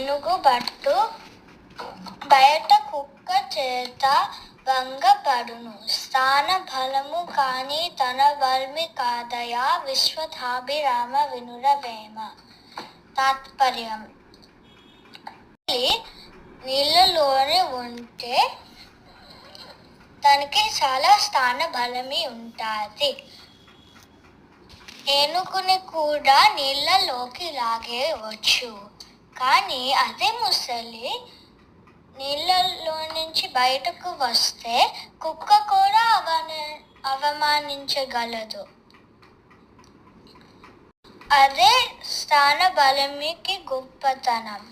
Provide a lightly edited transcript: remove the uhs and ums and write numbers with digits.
ఏనుగు బట్టు బయట కుక్క చేత భంగపడును. స్థాన బలము కాని తన బల్మి కాదయా, విశ్వధాభిరామ వినురవేమ. తాత్పర్యం: నీళ్ళలోనే ఉంటే దానికి చాలా స్థాన బలమి ఉంటుంది. ఏనుగుని కూడా నీళ్ళలోకి లాగేయవచ్చు. కానీ అదే ముసలి నీళ్ళలో నుంచి బయటకు వస్తే కుక్క కూడా అవమానించగలదు. అదే స్థాన బలమికి గొప్పతనం.